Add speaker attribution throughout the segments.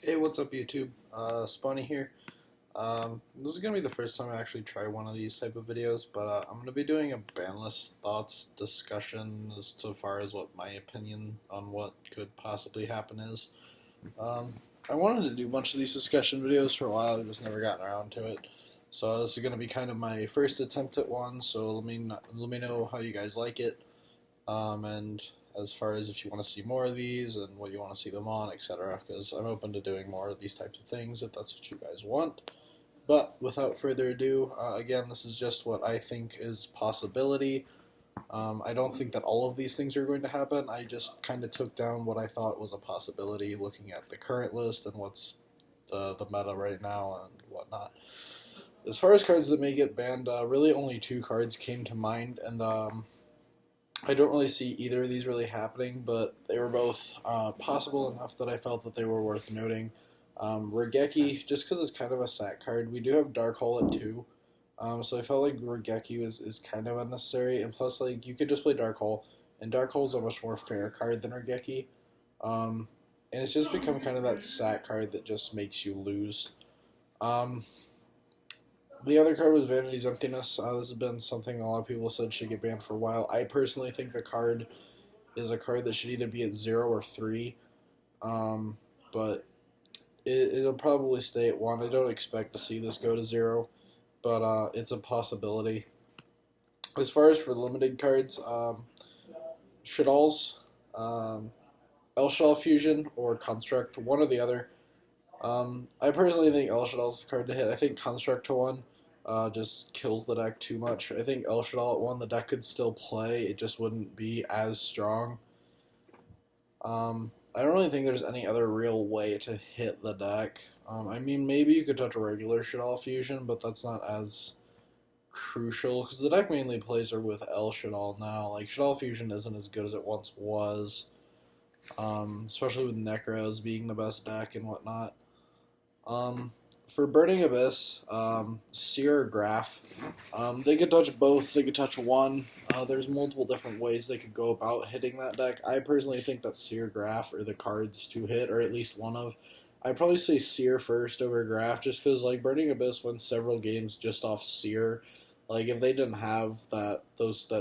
Speaker 1: Hey, what's up, YouTube? Spawny here. This is gonna be the first time I actually try one of these type of videos, but I'm gonna be doing a banlist thoughts discussion as to far as what my opinion on what could possibly happen is. Um, I wanted to do a bunch of these discussion videos for a while, I've just never gotten around to it. So this is gonna be kind of my first attempt at one. So let me know how you guys like it. And as far as if you want to see more of these and what you want to see them on, etc. Because I'm open to doing more of these types of things if that's what you guys want. But without further ado, again, this is just what I think is possibility. I don't think that all of these things are going to happen. I just kind of took down what I thought was a possibility looking at the current list and what's the meta right now and whatnot. As far as cards that may get banned, really only two cards came to mind, and I don't really see either of these really happening, but they were both possible enough that I felt that they were worth noting. Regeki, just because it's kind of a sack card, we do have Dark Hole at 2, so I felt like Regeki is kind of unnecessary, and plus, like, you could just play Dark Hole, and Dark Hole is a much more fair card than Regeki, and it's just become kind of that sack card that just makes you lose. Um, the other card was Vanity's Emptiness. This has been something a lot of people said should get banned for a while. I personally think the card is a card that should either be at 0 or 3, but it'll probably stay at 1. I don't expect to see this go to 0, but it's a possibility. As far as for limited cards, Shadal's, El Fusion, or Construct, one or the other. I personally think El Shadal's the card to hit. I think Construct to 1 just kills the deck too much. I think El Shadal at 1, the deck could still play, it just wouldn't be as strong. I don't really think there's any other real way to hit the deck. I mean, maybe you could touch a regular Shadal Fusion, but that's not as crucial, because the deck mainly plays with El Shadal now. Like, Shadal Fusion isn't as good as it once was, especially with Necros being the best deck and whatnot. For Burning Abyss, Seer Graph, they could touch both. They could touch one. There's multiple different ways they could go about hitting that deck. I personally think that Seer Graph are the cards to hit, or at least one of. I'd probably say Seer first over Graph, just because like Burning Abyss wins several games just off Seer. Like if they didn't have that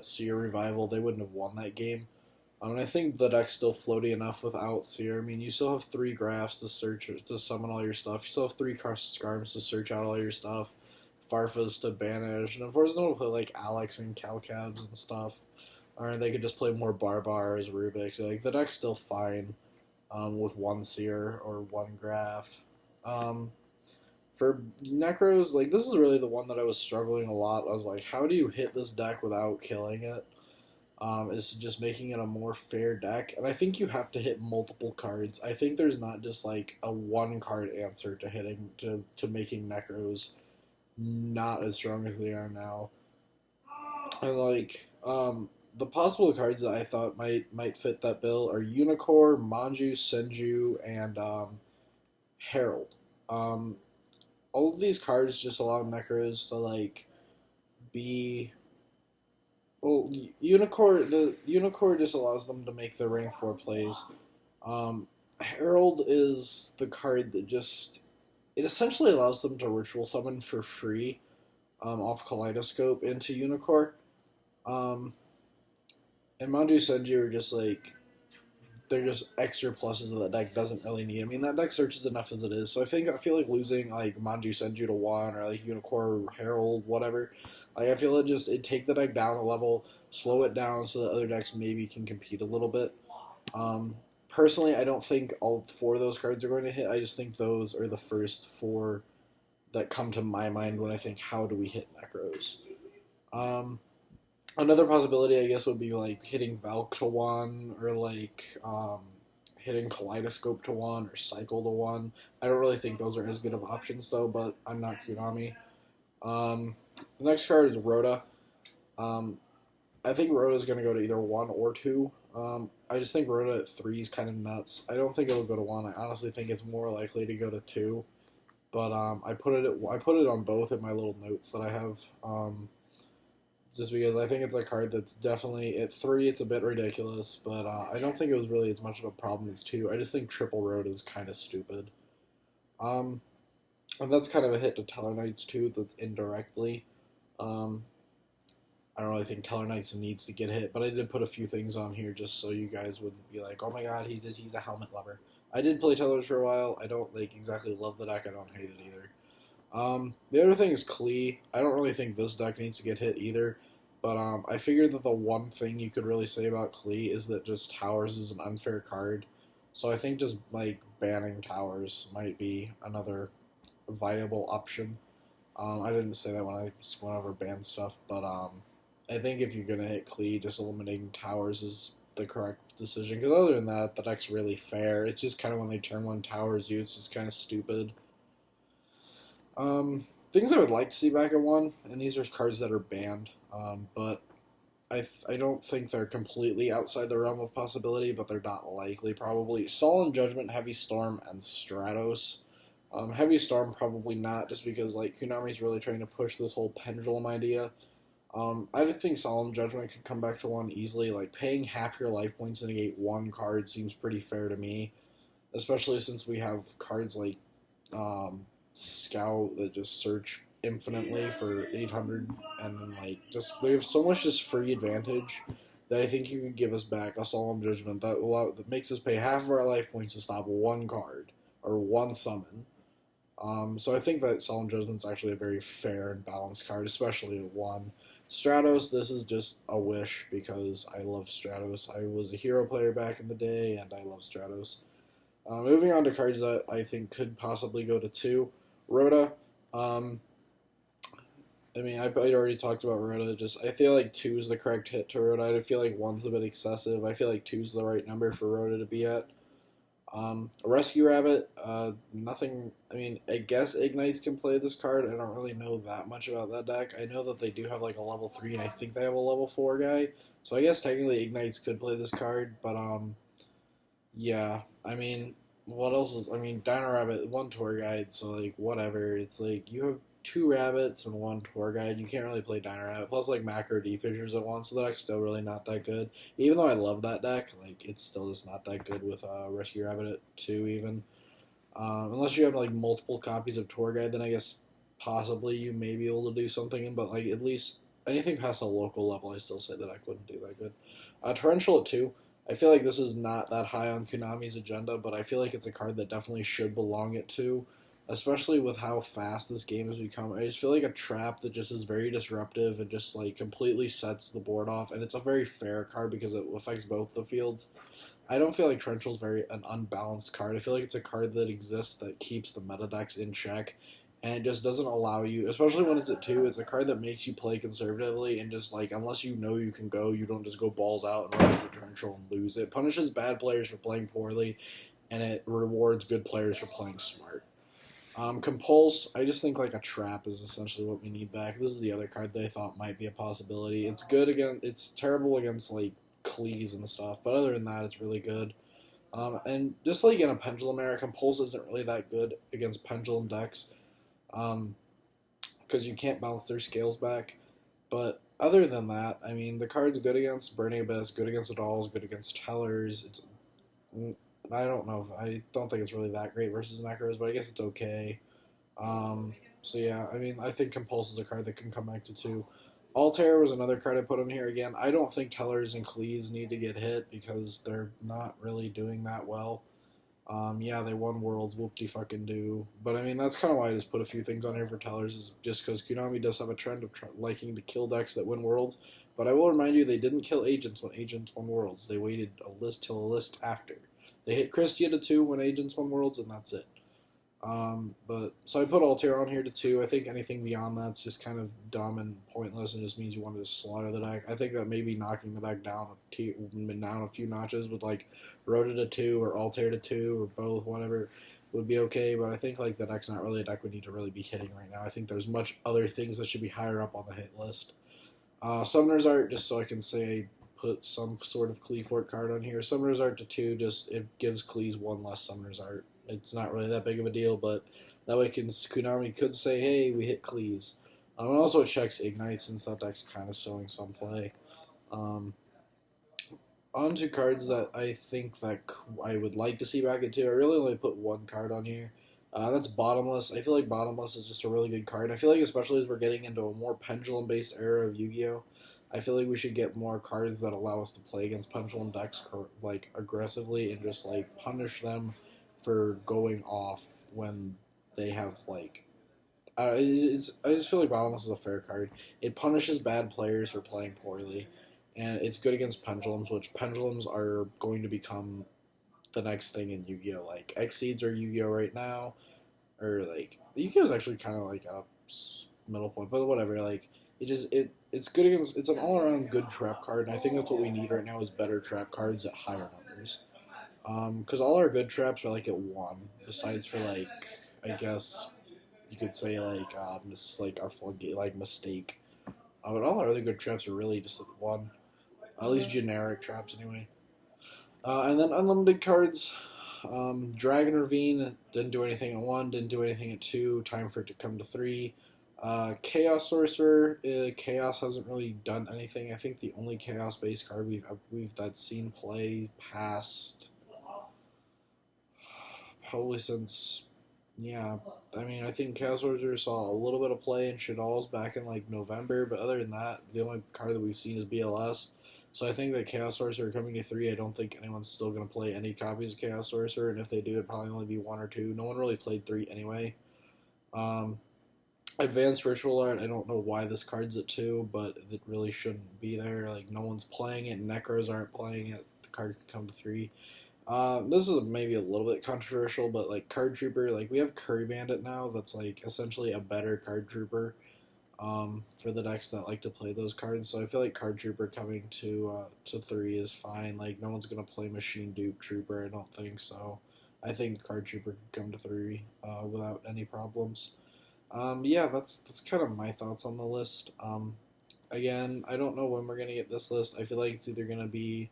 Speaker 1: Seer revival, they wouldn't have won that game. And I think the deck's still floaty enough without Seer. I mean, you still have 3 graphs to summon all your stuff. You still have 3 Skarms to search out all your stuff. Farfas to banish. And of course, no one play like Alex and Calcabs and stuff. Or they could just play more Barbars, Rubiks. Like, the deck's still fine with 1 Seer or 1 graph. For Necros, like, this is really the one that I was struggling a lot. I was like, how do you hit this deck without killing it? Is just making it a more fair deck. And I think you have to hit multiple cards. I think there's not just like a 1 card answer to hitting to making Necros not as strong as they are now. And like the possible cards that I thought might fit that bill are Unicorn, Manju, Senju, and Herald. All of these cards just allow Necros to like be well, the Unicorn just allows them to make the rank 4 plays. Herald is the card that it essentially allows them to ritual summon for free off Kaleidoscope into Unicorn. And Manju Senju are just like, they're just extra pluses that the deck doesn't really need. I mean, that deck searches enough as it is, so I feel like losing like Manju Senju to 1 or like Unicorn or Herald, whatever. Like, I feel it take the deck down a level, slow it down so that other decks maybe can compete a little bit. Personally, I don't think all 4 of those cards are going to hit. I just think those are the first 4 that come to my mind when I think, how do we hit Necros? Another possibility, I guess, would be like hitting Valk to 1 or like hitting Kaleidoscope to 1 or Cycle to 1. I don't really think those are as good of options though, but I'm not Konami. The next card is Rhoda. I think Rhoda is going to go to either 1 or 2. I just think Rhoda at 3 is kind of nuts. I don't think it'll go to 1. I honestly think it's more likely to go to 2. But I put it on both in my little notes that I have. Just because I think it's a card that's definitely at 3. It's a bit ridiculous, but I don't think it was really as much of a problem as 2. I just think Triple Road is kind of stupid. Um, and that's kind of a hit to Teller Knights too. That's indirectly. Um, I don't really think Teller Knights needs to get hit, but I did put a few things on here just so you guys wouldn't be like, "Oh my God, he's a helmet lover." I did play Tellers for a while. I don't like exactly love the deck. I don't hate it either. The other thing is Klee. I don't really think this deck needs to get hit either, but I figured that the one thing you could really say about Klee is that just Towers is an unfair card. So I think just like banning Towers might be another viable option. I didn't say that when I went over ban stuff, but I think if you're gonna hit Klee, just eliminating Towers is the correct decision. Because other than that, the deck's really fair. It's just kind of when they turn one Towers you, it's just kind of stupid. Things I would like to see back at one, and these are cards that are banned, but I don't think they're completely outside the realm of possibility, but they're not likely, probably. Solemn Judgment, Heavy Storm, and Stratos. Heavy Storm, probably not, just because like Konami's really trying to push this whole pendulum idea. I think Solemn Judgment could come back to one easily. Like, paying half your life points to negate one card seems pretty fair to me, especially since we have cards like um, Scout that just search infinitely for 800, and then like just they have so much just free advantage that I think you could give us back a Solemn Judgment that makes us pay half of our life points to stop one card or one summon. So I think that Solemn Judgment's actually a very fair and balanced card, especially at one. Stratos, this is just a wish because I love Stratos. I was a hero player back in the day, and I love Stratos. Moving on to cards that I think could possibly go to two. Rhoda. Um, I mean, I already talked about Rhoda. Just I feel like two is the correct hit to Rhoda. I feel like one's a bit excessive. I feel like two's the right number for Rhoda to be at. A Rescue Rabbit, nothing. I mean, I guess Ignites can play this card. I don't really know that much about that deck. I know that they do have like a level 3, and I think they have a level 4 guy. So I guess technically Ignites could play this card, but yeah. I mean, what else is? I mean, Dino Rabbit, one tour guide, so like whatever. It's like you have two rabbits and one tour guide. You can't really play Dino Rabbit. Plus, like macro D fissures at once, so the deck's still really not that good. Even though I love that deck, like it's still just not that good with Rescue Rabbit at two even. Unless you have like multiple copies of tour guide, then I guess possibly you may be able to do something. But like at least anything past a local level, I still say that I couldn't do that good. Torrential at two. I feel like this is not that high on Konami's agenda, but I feel like it's a card that definitely should belong at two, especially with how fast this game has become. I just feel like a trap that just is very disruptive and just like completely sets the board off, and it's a very fair card because it affects both the fields. I don't feel like Torrential is very an unbalanced card. I feel like it's a card that exists that keeps the meta decks in check, and it just doesn't allow you, especially when it's at two. It's a card that makes you play conservatively and just like unless you know you can go, you don't just go balls out and run into Torrential and lose. It punishes bad players for playing poorly, and it rewards good players for playing smart. Compulse, I just think like a trap is essentially what we need back. This is the other card that I thought might be a possibility. It's good against, it's terrible against like Cleese and stuff, but other than that, it's really good. And just like in a Pendulum era, Compulse isn't really that good against Pendulum decks because you can't bounce their scales back. But other than that, I mean, the card's good against Burning Abyss, good against Dolls, good against Tellers. It's I don't know. I don't think it's really that great versus Necros, but I guess it's okay. So yeah, I mean, I think Compulse is a card that can come back to two. Altair was another card I put on here again. I don't think Tellers and Cleese need to get hit because they're not really doing that well. Yeah, they won Worlds, whoop-de-fucking do. But I mean, that's kind of why I just put a few things on here for Tellers, is just because Konami does have a trend of liking to kill decks that win Worlds. But I will remind you, they didn't kill Agents when Agents won Worlds. They waited till a list after. They hit Christia to two when Agents won Worlds, and that's it. But so I put Altair on here to two. I think anything beyond that's just kind of dumb and pointless, and just means you wanted to slaughter the deck. I think that maybe knocking the deck down a few notches with like Rhoda to two or Altair to two or both, whatever, would be okay. But I think like the deck's not really a deck we need to really be hitting right now. I think there's much other things that should be higher up on the hit list. Summoner's Art, just so I can say put some sort of Cleefort card on here. Summoner's Art to two, just it gives Cleese one less Summoner's Art. It's not really that big of a deal, but that way Konami could say, hey, we hit Cleese. And also it checks Ignite since that deck's kind of showing some play. Um, on to cards that I think that I would like to see back at two. I really only put one card on here. That's Bottomless. I feel like Bottomless is just a really good card. I feel like especially as we're getting into a more pendulum-based era of Yu-Gi-Oh, I feel like we should get more cards that allow us to play against pendulum decks like aggressively and just like punish them for going off when they have like. I just feel like Bottomless is a fair card. It punishes bad players for playing poorly, and it's good against pendulums, which pendulums are going to become the next thing in Yu-Gi-Oh. Like X-Seeds are Yu-Gi-Oh right now, or like Yu-Gi-Oh is actually kind of like a middle point, but whatever. Like it's good against. It's an all-around good trap card, and I think that's what we need right now is better trap cards at higher numbers. Because all our good traps are like at one, besides for like I guess you could say like like our floodgate like mistake. But all our other good traps are really just at one, at least generic traps anyway. And then unlimited cards. Dragon Ravine didn't do anything at one, didn't do anything at two. Time for it to come to three. Chaos Sorcerer. Chaos hasn't really done anything. I think the only Chaos based card we've that's seen play past probably since I mean I think Chaos Sorcerer saw a little bit of play in Shadal's back in like November, but other than that, the only card that we've seen is BLS. So I think that Chaos Sorcerer coming to three, I don't think anyone's still going to play any copies of Chaos Sorcerer, and if they do, it'd probably only be one or two. No one really played three anyway. Um, Advanced Ritual Art, I don't know why this card's at two, but it really shouldn't be there. Like, no one's playing it, Necros aren't playing it, the card can come to three. This is maybe a little bit controversial, but like Card Trooper, like we have Curry Bandit now that's like essentially a better Card Trooper for the decks that like to play those cards. So I feel like Card Trooper coming to three is fine. Like no one's gonna play Machine Dupe Trooper. I don't think so. I think Card Trooper could come to three without any problems. Yeah, that's kind of my thoughts on the list. Again, I don't know when we're gonna get this list. I feel like it's either gonna be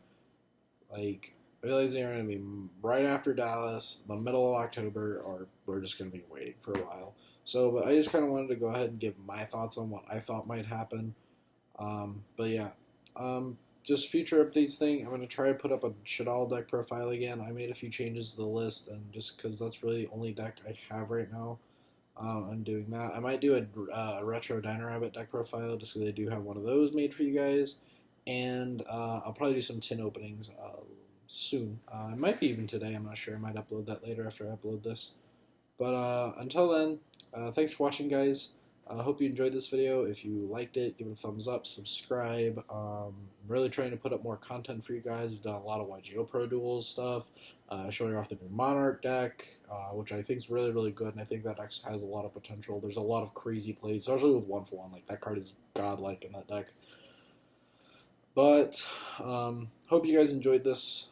Speaker 1: like I feel like it's either gonna be right after Dallas, the middle of October, or we're just gonna be waiting for a while. So, but I just kind of wanted to go ahead and give my thoughts on what I thought might happen. But yeah, just future updates thing. I'm gonna try to put up a Shadal deck profile again. I made a few changes to the list, and just because that's really the only deck I have right now, I'm doing that. I might do a retro Dino Rabbit deck profile just because I do have one of those made for you guys, and I'll probably do some tin openings soon. It might be even today. I'm not sure. I might upload that later after I upload this. But until then, thanks for watching, guys. I hope you enjoyed this video. If you liked it, give it a thumbs up, subscribe. I'm really trying to put up more content for you guys. I've done a lot of Yugioh Pro Duels stuff, showing off the new Monarch deck, which I think is really, really good, and I think that deck has a lot of potential. There's a lot of crazy plays, especially with 1-for-1. Like, that card is godlike in that deck. But hope you guys enjoyed this.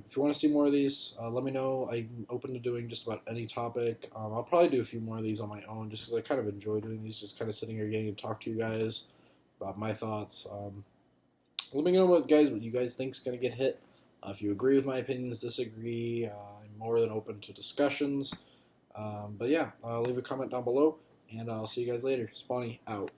Speaker 1: If you want to see more of these, let me know. I'm open to doing just about any topic. I'll probably do a few more of these on my own just because I kind of enjoy doing these, just kind of sitting here getting to talk to you guys about my thoughts. Let me know what you guys think is going to get hit. If you agree with my opinions, disagree, I'm more than open to discussions. But yeah, leave a comment down below, and I'll see you guys later. Spawny out.